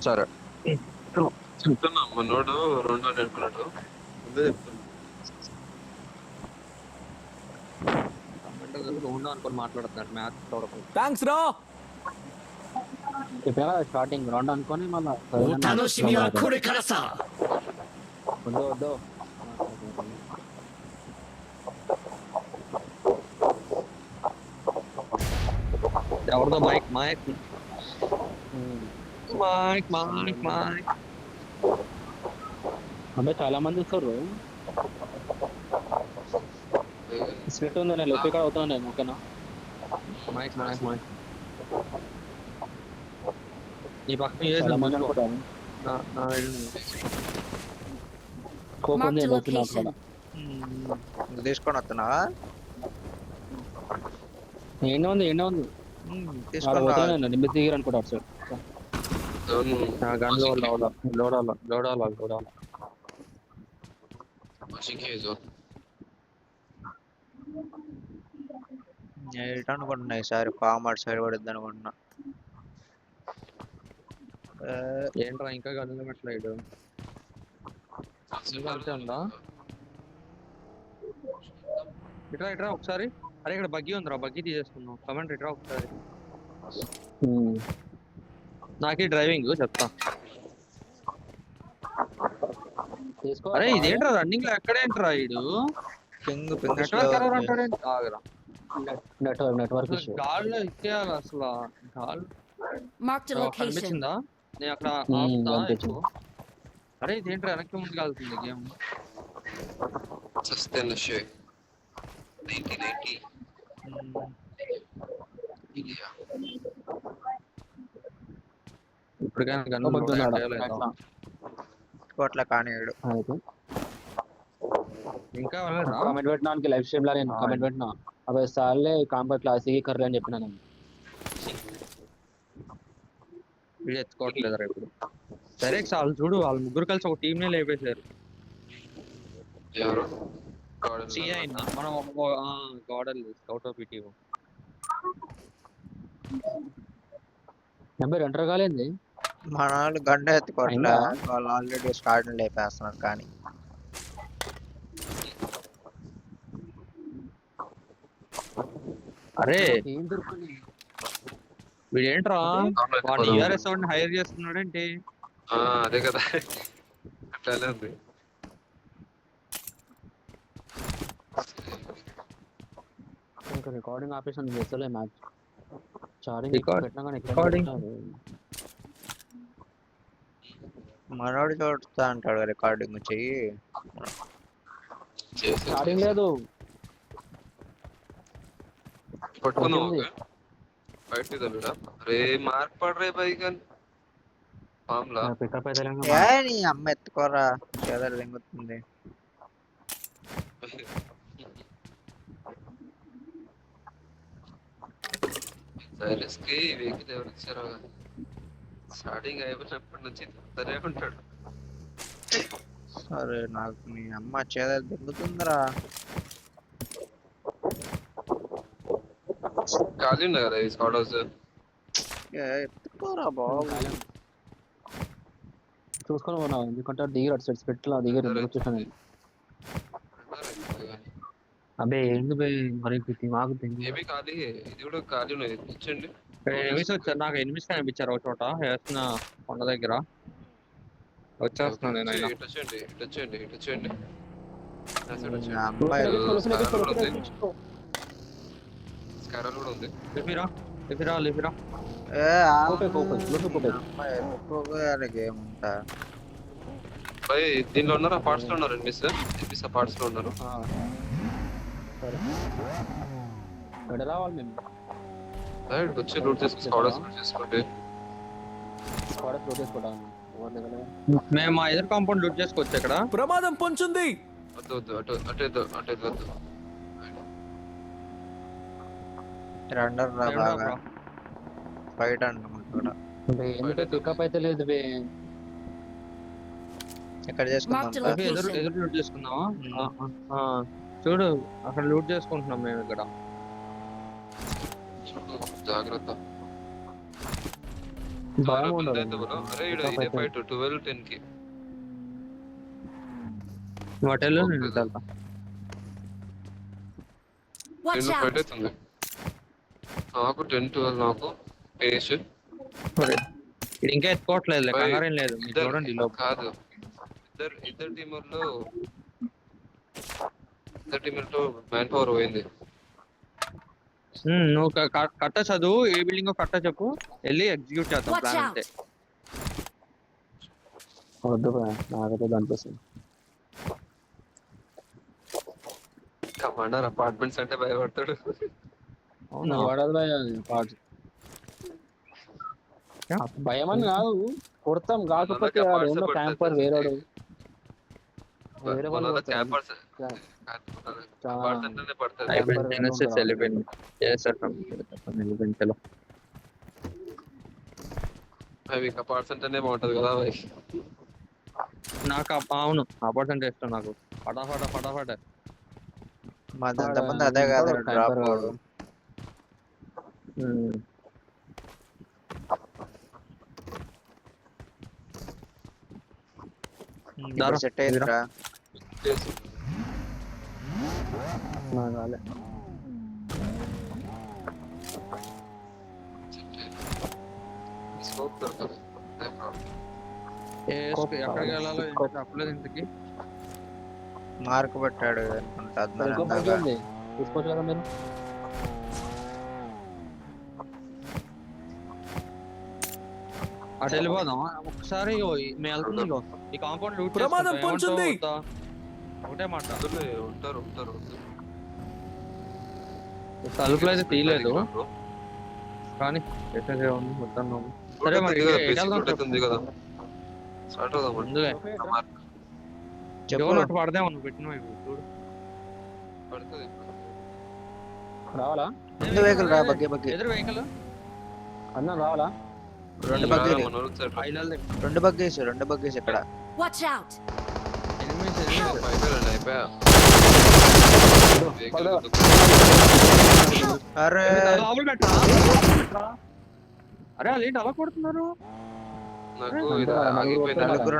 సరే. చెప్తున్నా మనోడు రెండో అనుకున్నాడు ముందే చెప్తున్నా. రెండు అనుకొని మాట్లాడుతున్నారు మ్యాచ్ చూడకుండా. థ్యాంక్స్ రా. చెప్పినా కదా స్టార్టింగ్ రౌండ్ అనుకొని మళ్ళీ お楽しみはこれからさ。వద్దు వద్దు ఎవరిదో mic mic mic mic mic అబ్బాయి చాలా మంది వస్తారు. స్ప్లిట్ ఉంది, నేను లెఫ్ట్ ఇక్కడ అవుతున్నాను నేను. ఓకేనా? మైక్ మైక్ మైక్ ఈ పక్కన చాలా మంది అనుకుంటాను. స్కోప్ ఉంది Marked a లోపల location. నువ్వు తీసుకొని వస్తున్నావా? ఎండ ఉంది ఎండ ఉంది. తీసుకొని రా. పోతాను నిమ్మి దిగిరు అనుకుంటా అటు సైడ్. గన్ లోడాల ఎటు అనుకుంటున్నా ఈసారి కామర్స్ సైడ్ పడుద్ది అనుకుంటున్నా. ఏంట్రా ఇంకా గన్నులు పెట్టలేడు. అంతే ఉందా? ఇట్రా ఇట్రా ఒకసారి. అరే ఇక్కడ బగ్గీ ఉందిరా, బగ్గీ తీసేసుకున్నాం. కమెంట్ ఇట్రా ఒకసారి. నాకే డ్రైవింగ్ చెప్తా. తీసుకో. అరే ఇదేంట్రా రన్నింగ్ లో ఎక్కడేంట్రా ఇడు పింగ్ పింగ్ అంటాడేంటి? Network issue. గాల్లో ఇచ్చేయాలి అసలు. గాల్లో Marked a location. కనిపించిందా? నేను అక్కడ ఆపుతా ఎక్కువ. అరే ఇదేంట్రా వెనక్కి ముందుకు వెళ్తుంది game. Sustain the shit. 90. Yeah. ఇప్పటికైనా గన్ను కోట్ల కానివాడు. ఇంకా వెళ్ళరా? కామెంట్ పెట్టినానికి లైవ్ స్ట్రీమ్ లా నేను కామెంట్ పెట్టినా. అవి సార్లే కాంపర్ క్లాసిక్ కర్రీ అని చెప్పినా నేను. వీడు ఎత్తుకోవట్లేదురా ఇప్పుడు. సరే చాలు చూడు, వాళ్ళు ముగ్గురు కలిసి ఒక టీమ్ నే లేపేశారు. ఎవరు? సిఐ మనం గాడల్ scout of PT. Number enter కాలేంది. మన వాళ్ళు గంట ఎత్తుకోవట్లే, వాళ్ళు ఆల్రెడీ స్టార్ట్ లేపేస్తున్నారు. కానీ అరే ఏం దొరుకుతుంది? వీడేంట్రా వాడు యూఆర్ఎస్ వాడిని హైర్ చేస్తున్నాడేంటి? అదే కదా, అట్లానే ఉంది. ఇంకా రికార్డింగ్ ఆపేషన్ చేస్తలే మ్యాచ్. పెట్టినా కానీ రికార్డింగ్ మనోడు చూడుతా అంటాడు రికార్డింగ్ చెయ్యి. స్టార్టింగ్ లేదు. పట్టుకున్నావు బయట తల్లుడా. అరే మార్క్ పడరే బైగన్ పామ్లా. పికప్ అయితే నీ అమ్మ ఎత్తుకోరా, చేదలు లింగుతుంది. సైలెన్స్ కి వెహికల్ ఎవరు ఇచ్చారో స్టార్టింగ్ అయిపోయినప్పటి నుంచి సరే ఉంటాడు. సరే నాకు నీ అమ్మ చేదలు దింగుతుందిరా. ఖాళీ ఉంది కదా ఈ స్కాడ్ హౌస్. ఎత్తుకోరా బాబు. చూసుకొని పోనా, ఎందుకంటే దిగిరు అటు సైడ్ పెట్టిలా దిగిరు వచ్చేసాను. అబ్బే ఏంది బే మరి మాకు ఏమీ ఖాళీ, ఇది కూడా ఖాళీ ఉన్నది. ఇచ్చండి. ఎనిమిస్ వచ్చారు, నాకు ఎనిమిస్ కనిపించారు ఒక చోట వేస్తున్న కొండ దగ్గర. వచ్చేస్తున్నాను నేను. ఇటు వచ్చేయండి, ఇటు వచ్చేయండి, ఇటు వచ్చేయండి. స్కారల్ కూడా ఉంది. లిఫిరా ఏముంటా బై దీనిలో ఉన్నారు, ఆ పార్ట్స్ లో ఉన్నారు. ఎనిమిస్ ఆ పార్ట్స్ లో ఉన్నారు. ఎక్కడ రావాలి మేము? ఇక్కడికి వచ్చి లూట్ చేసుకోండి, స్కాడ్ హౌస్ లూట్ చేసుకోండి. స్క్వాడ్ క్లోజ్ చేసుకోవడం. మేము మా ఎదురు కాంపౌండ్ లూట్ చేసుకోవచ్చు. ఇక్కడ ప్రమాదం పొంచుంది. వద్దు వద్దు, అటు వద్దు. రెండర్ రా బాగా ఫైట్ అనుకుంటా. ఎందుకంటే పికప్ అయితే లేదు బే. ఎక్కడ చేసుకుందాం? ఎదురు లూట్ చేసుకుందామా? చూడు అక్కడ లూట్ చేసుకుంటున్నాం మేము ఇక్కడ. జాగ్రత్త. భయం బంద్ ఉండదు అయితే బ్రో అరే ఈడ ఇదే ఫైట్ 12-10 కి హోటల్లో నేను వెళ్తా Watch రెండు ఫైట్ out! అవుతుంది నాకు 10-12 నాకు పేస్ ఇది ఇంకా ఎత్తుకోవట్లేదు కంగారేం లేదు మీరు చూడండి లోపు కాదు ఇద్దరు టీమర్లో మ్యాన్ పవర్ పోయింది నువ్వు కట్ట చదువు ఏ బిల్డింగ్ కట్ట చెప్పు వెళ్ళి ఎగ్జిక్యూట్ చేద్దాం Watch ప్లాన్ out! అంతే వద్దు భయ నాకైతే అనిపిస్తుంది కమాండర్ అపార్ట్మెంట్స్ అంటే భయపడతాడు అవునా వాడదు భయ పార్ట్స్ భయం అని కాదు కొడతాం కాకపోతే వాడు ఏమో క్యాంపర్ వేరేవాడు వేరే వాళ్ళు కొడతారు. క్యాంపర్స్ చాలా అంటేనే పడుతుంది అయిపోయింది జెనసిస్ వెళ్ళిపోయింది చేసేస్తాం వెళ్ళిపోయింది చలో అవి కపార్ట్స్ అంటేనే బాగుంటది కదా అవి నాకు అవును ఆపర్చునిటీ ఇష్టం నాకు ఫటాఫట మాది అంతమంది అదే కాదు డ్రాప్ వాడు. దారా, సెట్ అయిందిరా నాకు రాలే. స్కోప్ దొరకదు ఎక్కడికి వెళ్ళాలో ఏంటో చెప్పలేదు ఇంతకి మార్క్ పెట్టాడు అనుకుంటా ఇంకో అద్దాలు పైకి ఇందాక. ఉంది. తీసుకోవచ్చు కదా మీరు అటు వెళ్ళిపోదాం ఒకసారి మేము వెళ్తుంది ఇగో. ఈ కాంపౌండ్ లూట్ ప్రమాదం పొంచుంది. ఒకటే మాట అందులో ఉంటారు తలుపులు అయితే తీయలేదు కానీ చేసేదే ఉంది వద్దన్నాము సరే మరి ఎటు వెళ్దాం ఉంది కదా స్టార్ట్ అవుదాం ముందులే చెప్పు జోన్ అటు పడదేమో నువ్వు పెట్టిన వైపు చూడు పడుతుంది రావాలా ముందు వెహికల్ రా బగ్గి బగ్గి ఎదురు వెహికల్ అన్న రావాలా రెండు బగ్గీలు ఐలాల్ రెండు బగ్గీస్ ఇక్కడ Watch out! ఎనిమిస్ అయిపోయా అరే అరే అదేంటి అలా కొడుతున్నారు నాకు ఇది ఆగిపోయింది నలుగురు